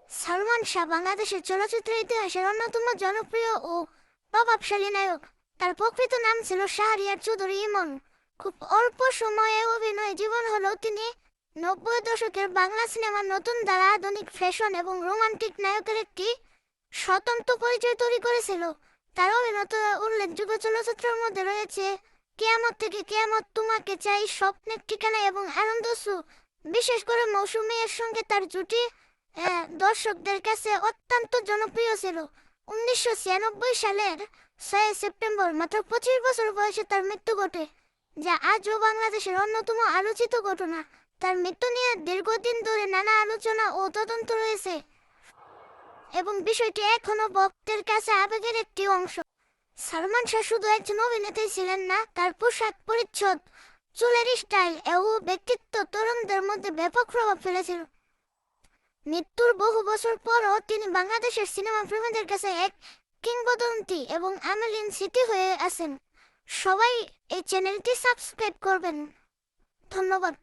সালমান শাহ বাংলাদেশের চলচ্চিত্র ইতিহাসের অন্যতম জনপ্রিয় ও প্রভাবশালী নায়ক। তার প্রকৃত নাম ছিল শাহরিয়ার চৌধুরী ইমন। খুব অল্প সময়ে অভিনয় জীবন হলেও তিনি 90 দশকের বাংলা সিনেমার নতুন ধারা, আধুনিক ফ্যাশন এবং রোমান্টিক নায়কের একটি স্বতন্ত্র পরিচয় তৈরি করেছিল। তার অভিনীত উল্লেখযোগ্য চলচ্চিত্রের মধ্যে রয়েছে কেয়ামত থেকে কেয়ামত, তোমাকে চাই, স্বপ্নের ঠিকানা এবং আনন্দ সু। বিশেষ করে মৌসুমী এর সঙ্গে তার জুটি দর্শকদের কাছে অত্যন্ত জনপ্রিয় ছিল। 1996 সালের 6 সেপ্টেম্বর মাত্র 25 বছর বয়সে তার মৃত্যু ঘটে, যা আজও বাংলাদেশের অন্যতম আলোচিত ঘটনা। তার মৃত্যু নিয়ে দীর্ঘদিন ধরে নানা আলোচনা ও তদন্ত রয়েছে এবং বিষয়টি এখনো ভক্তের কাছে আবেগের একটি অংশ। সালমান শাহ শুধু একজন অভিনেতা ছিলেন না, তার পোশাক পরিচ্ছদ, চুলের স্টাইল ও ব্যক্তিত্ব তরুণদের মধ্যে ব্যাপক প্রভাব ফেলেছিল। মৃত্যুর বহু বছর পরও তিনি বাংলাদেশের সিনেমা প্রেমীদের কাছে এক কিংবদন্তি এবং আমেরিকান সিটি হয়ে আছেন। সবাই এই চ্যানেলটি সাবস্ক্রাইব করবেন। ধন্যবাদ।